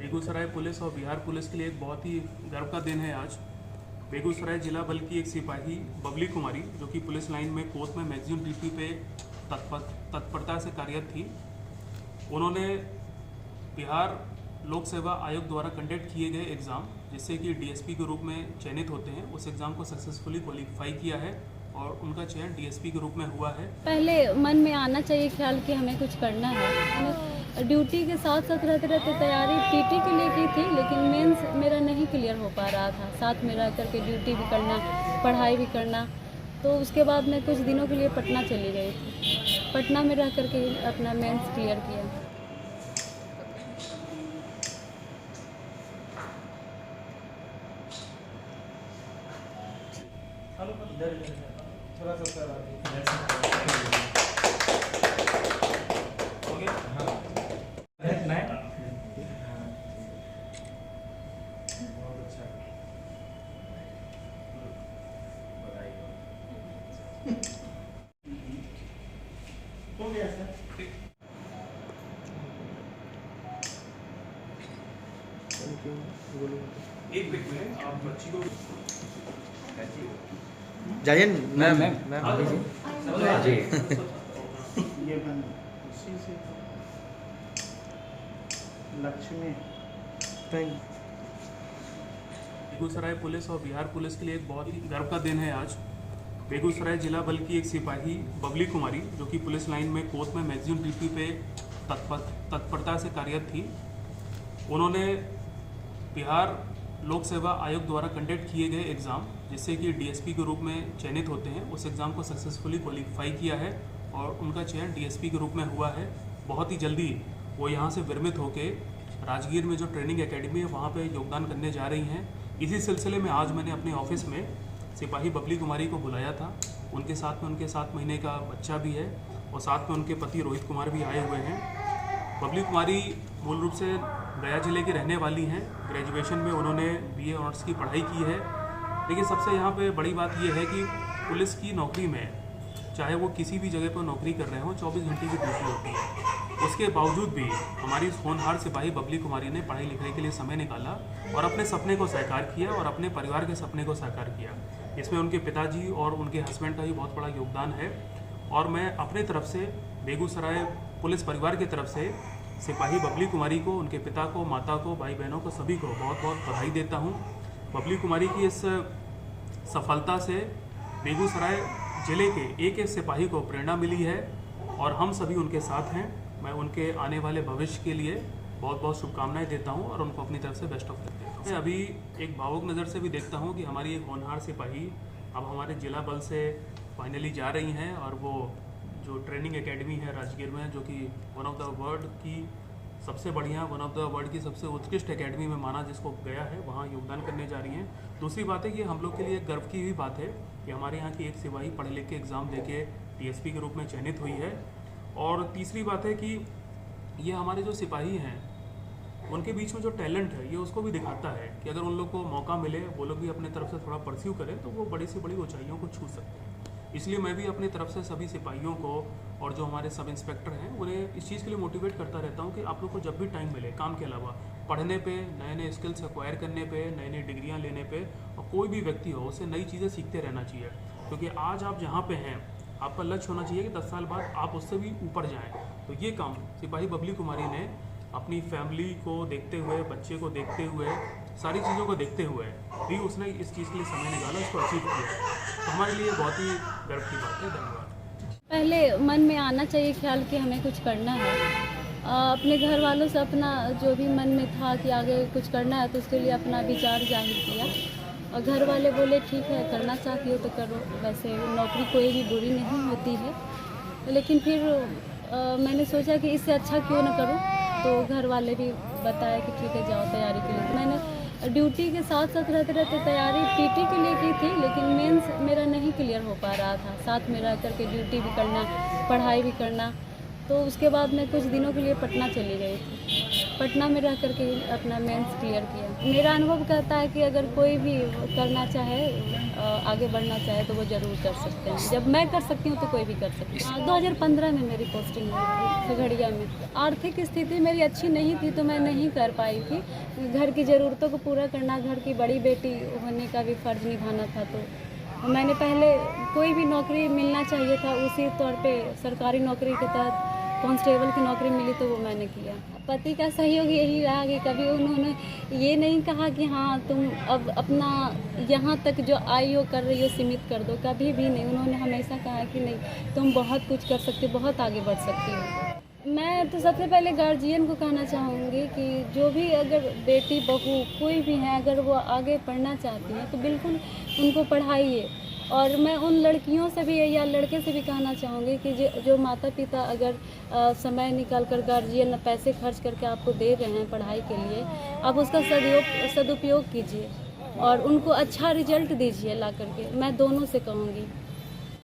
Begusarai police और Bihar police के लिए एक बहुत ही गर्व का दिन है आज। बेगूसराय जिला बल की एक सिपाही बबली कुमारी, जो कि पुलिस लाइन में कोर्ट में मैगजीन ड्यूटी पे तत्परता से कार्यरत थी, उन्होंने बिहार लोक सेवा आयोग द्वारा कंडक्ट किए गए एग्ज़ाम, जिससे कि डीएसपी के रूप में चयनित होते हैं, उस एग्ज़ाम को सक्सेसफुली क्वालिफाई किया है और उनका चयन डीएसपी के रूप में हुआ है। पहले मन में आना चाहिए ख्याल कि हमें कुछ करना है। मैंने ड्यूटी के साथ साथ रहते रहते तैयारी पीटी के लिए की थी, लेकिन मेंस मेरा नहीं क्लियर हो पा रहा था। साथ में रह करके ड्यूटी भी करना, पढ़ाई भी करना। तो उसके बाद मैं कुछ दिनों के लिए पटना चली गई थी। पटना में रह करके अपना मेंस क्लियर किया। थोड़ा सा हो गया सर। एक मिनट, आप बच्ची को जाइए मैम जी। ये बन उसी से लक्ष्मी बेगूसराय पुलिस और बिहार पुलिस के लिए एक बहुत ही गर्व का दिन है आज। बेगूसराय जिला बल की एक सिपाही बबली कुमारी, जो कि पुलिस लाइन में कोर्ट में मैगजीन ड्यूटी पे तत्परता से कार्यरत थी, उन्होंने बिहार लोक सेवा आयोग द्वारा कंडक्ट किए गए एग्ज़ाम, जिससे कि डीएसपी के रूप में चयनित होते हैं, उस एग्ज़ाम को सक्सेसफुली क्वालिफाई किया है और उनका चयन डीएसपी के रूप में हुआ है। बहुत ही जल्दी वो यहाँ से विरमित होकर राजगीर में जो ट्रेनिंग एकेडमी है वहाँ पे योगदान करने जा रही हैं। इसी सिलसिले में आज मैंने अपने ऑफिस में सिपाही बबली कुमारी को बुलाया था। उनके साथ में उनके 7 महीने का बच्चा भी है और साथ में उनके पति रोहित कुमार भी आए हुए हैं। बबली कुमारी मूल रूप से गया जिले की रहने वाली हैं। ग्रेजुएशन में उन्होंने बीए ऑनर्स की पढ़ाई की है। लेकिन सबसे यहाँ पे बड़ी बात यह है कि पुलिस की नौकरी में, चाहे वो किसी भी जगह पर नौकरी कर रहे हों, 24 घंटे की ड्यूटी होती है। उसके बावजूद भी हमारी होनहार सिपाही बबली कुमारी ने पढ़ाई लिखाई के लिए समय निकाला और अपने सपने को साकार किया और अपने परिवार के सपने को साकार किया। इसमें उनके पिताजी और उनके हस्बैंड का भी बहुत बड़ा योगदान है और मैं अपने तरफ से बेगूसराय पुलिस परिवार की तरफ से सिपाही बबली कुमारी को, उनके पिता को, माता को, भाई बहनों को, सभी को बहुत बहुत बधाई देता हूँ। बबली कुमारी की इस सफलता से बेगूसराय ज़िले के एक सिपाही को प्रेरणा मिली है और हम सभी उनके साथ हैं। मैं उनके आने वाले भविष्य के लिए बहुत बहुत शुभकामनाएं देता हूं और उनको अपनी तरफ से बेस्ट ऑफ लक देता हूं। मैं अभी एक भावुक नज़र से भी देखता हूं कि हमारी एक होनहार सिपाही अब हमारे जिला बल से फाइनली जा रही हैं और वो जो ट्रेनिंग एकेडमी है राजगीर में, जो कि वन ऑफ द वर्ल्ड की सबसे बढ़िया, वन ऑफ द वर्ल्ड की सबसे उत्कृष्ट एकेडमी में माना जिसको गया है, वहाँ योगदान करने जा रही हैं। दूसरी बात है कि हम लोग के लिए गर्व की भी बात है कि हमारे यहाँ की एक सिपाही पढ़ लिख के एग्ज़ाम दे के डीएसपी के रूप में चयनित हुई है। और तीसरी बात है कि ये हमारे जो सिपाही हैं उनके बीच में जो टैलेंट है ये उसको भी दिखाता है कि अगर उन लोग को मौका मिले, वो लोग भी अपने तरफ से थोड़ा परस्यू करें तो वो बड़ी से बड़ी ऊंचाइयों को छू सकते हैं। इसलिए मैं भी अपनी तरफ से सभी सिपाहियों को और जो हमारे सब इंस्पेक्टर हैं उन्हें इस चीज़ के लिए मोटिवेट करता रहता हूँ कि आप लोग को जब भी टाइम मिले, काम के अलावा पढ़ने पे, नए नए स्किल्स एक्वायर करने पे, नई नई डिग्रियाँ लेने पे, और कोई भी व्यक्ति हो उससे नई चीज़ें सीखते रहना चाहिए। क्योंकि आज आप जहाँ पे हैं आपका लक्ष्य होना चाहिए कि 10 साल बाद आप उससे भी ऊपर जाएं। तो ये काम सिपाही बबली कुमारी ने अपनी फैमिली को देखते हुए, बच्चे को देखते हुए, सारी चीज़ों को देखते हुए भी उसने इस चीज़ के लिए समय निकाला, इसको अचीव किया। तो हमारे लिए बहुत ही गर्व की बात है। धन्यवाद। पहले मन में आना चाहिए ख्याल कि हमें कुछ करना है। अपने घर वालों से अपना जो भी मन में था कि आगे कुछ करना है तो उसके लिए अपना विचार जाहिर किया और घर वाले बोले ठीक है, करना चाहती हो तो करो। वैसे नौकरी कोई भी बुरी नहीं होती है, लेकिन फिर मैंने सोचा कि इससे अच्छा क्यों ना करूं, तो घर वाले भी बताया कि ठीक है जाओ तैयारी के लिए। मैंने ड्यूटी के साथ साथ रहते रहते तैयारी पीटी के लिए की थी, लेकिन मेंस मेरा नहीं क्लियर हो पा रहा था। साथ में रह करके ड्यूटी भी करना, पढ़ाई भी करना। तो उसके बाद मैं कुछ दिनों के लिए पटना चली गई थी। पटना में रह करके अपना मेंस क्लियर किया। मेरा अनुभव कहता है कि अगर कोई भी करना चाहे, आगे बढ़ना चाहे तो वो ज़रूर कर सकते हैं। जब मैं कर सकती हूँ तो कोई भी कर सकता है। 2015 में मेरी पोस्टिंग हुई थी खगड़िया में। आर्थिक स्थिति मेरी अच्छी नहीं थी तो मैं नहीं कर पाई थी। घर की ज़रूरतों को पूरा करना, घर की बड़ी बेटी होने का भी फ़र्ज़ निभाना था, तो मैंने पहले कोई भी नौकरी मिलना चाहिए था, उसी तौर पे सरकारी नौकरी के तहत कांस्टेबल की नौकरी मिली तो वो मैंने किया। पति का सहयोग यही रहा कि कभी उन्होंने ये नहीं कहा कि हाँ तुम अब अपना यहाँ तक जो आई हो कर रही हो सीमित कर दो, कभी भी नहीं। उन्होंने हमेशा कहा कि नहीं, तुम बहुत कुछ कर सकती हो, बहुत आगे बढ़ सकती हो। मैं तो सबसे पहले गार्जियन को कहना चाहूँगी कि जो भी अगर बेटी बहू कोई भी है, अगर वो आगे पढ़ना चाहती हैं तो बिल्कुल उनको पढ़ाइए। और मैं उन लड़कियों से भी या लड़के से भी कहना चाहूँगी कि जो माता पिता अगर समय निकाल कर गार्जियन पैसे खर्च करके आपको दे रहे हैं पढ़ाई के लिए, आप उसका सदुपयोग कीजिए और उनको अच्छा रिजल्ट दीजिए ला करके। मैं दोनों से कहूँगी।